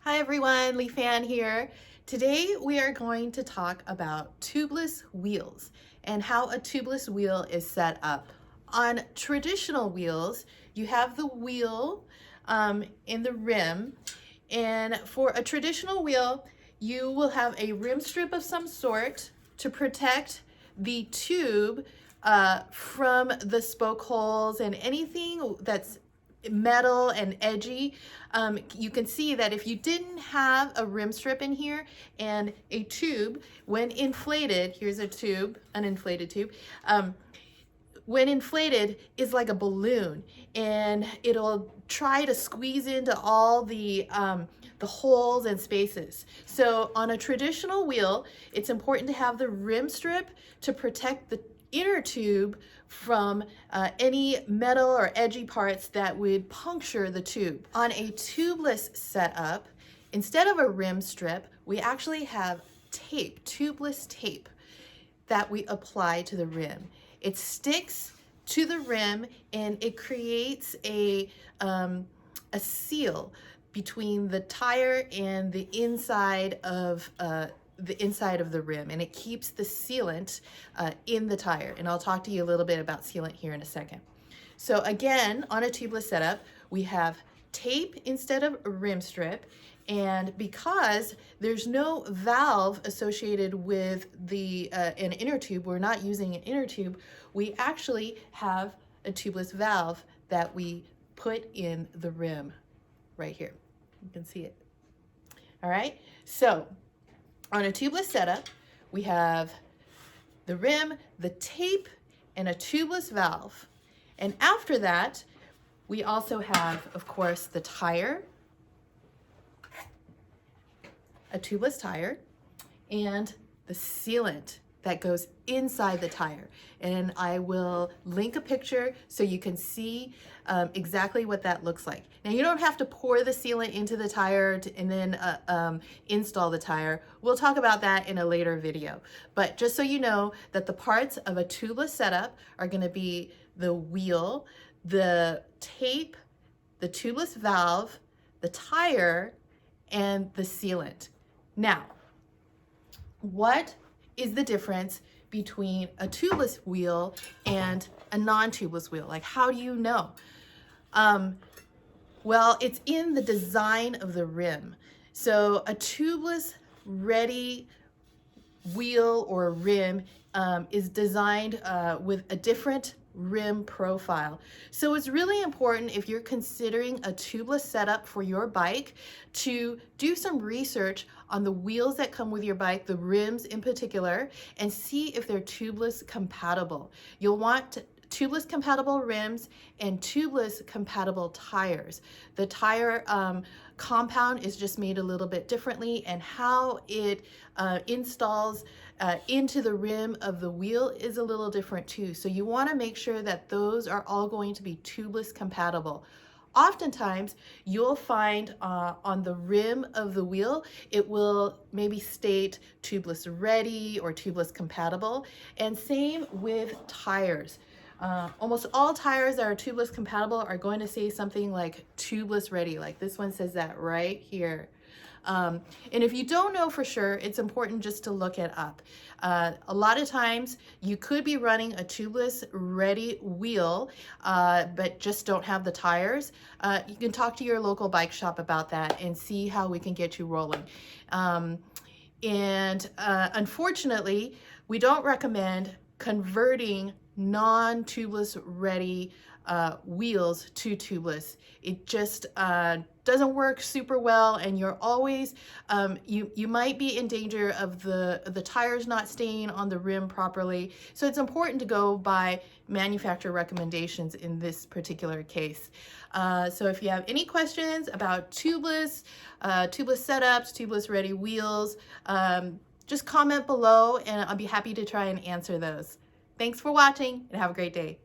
Hi everyone, Lee Fan here. Today we are going to talk about tubeless wheels and how a tubeless wheel is set up. On traditional wheels, you have the wheel in the rim, and for a traditional wheel, you will have a rim strip of some sort to protect the tube from the spoke holes and anything that's metal and edgy. You can see that if you didn't have a rim strip in here and a tube, when inflated, here's a tube, an inflated tube, when inflated is like a balloon, and it'll try to squeeze into all the holes and spaces. So on a traditional wheel, it's important to have the rim strip to protect the inner tube from any metal or edgy parts that would puncture the tube. On a tubeless setup, instead of a rim strip, we actually have tape, tubeless tape, that we apply to the rim. It sticks to the rim and it creates a seal between the tire and the inside of the rim, and it keeps the sealant in the tire. And I'll talk to you a little bit about sealant here in a second. So again, on a tubeless setup, we have tape instead of a rim strip, and because there's no valve associated with an inner tube, we're not using an inner tube, we actually have a tubeless valve that we put in the rim right here. You can see it. All right, so on a tubeless setup, we have the rim, the tape, and a tubeless valve. And after that, we also have, of course, the tire, a tubeless tire, and the sealant that goes inside the tire. And I will link a picture so you can see exactly what that looks like. Now, you don't have to pour the sealant into the tire and then install the tire. We'll talk about that in a later video. But just so you know that the parts of a tubeless setup are going to be the wheel, the tape, the tubeless valve, the tire, and the sealant. Now, what is the difference between a tubeless wheel and a non-tubeless wheel? Like, how do you know? Well, it's in the design of the rim. So a tubeless ready wheel or rim is designed with a different rim profile. So it's really important, if you're considering a tubeless setup for your bike, to do some research on the wheels that come with your bike, the rims in particular, and see if they're tubeless compatible. You'll want tubeless compatible rims and tubeless compatible tires. The tire compound is just made a little bit differently, and how it installs into the rim of the wheel is a little different too. So you want to make sure that those are all going to be tubeless compatible. Oftentimes, you'll find on the rim of the wheel, it will maybe state tubeless ready or tubeless compatible, and same with tires. Almost all tires that are tubeless compatible are going to say something like tubeless ready, like this one says that right here. And if you don't know for sure, it's important just to look it up. A lot of times you could be running a tubeless ready wheel, but just don't have the tires. You can talk to your local bike shop about that and see how we can get you rolling. Unfortunately, we don't recommend converting non-tubeless ready wheels to tubeless. It just doesn't work super well, and you're always you might be in danger of the tires not staying on the rim properly. So it's important to go by manufacturer recommendations in this particular case. So if you have any questions about tubeless setups, tubeless ready wheels, just comment below and I'll be happy to try and answer those. Thanks for watching and have a great day.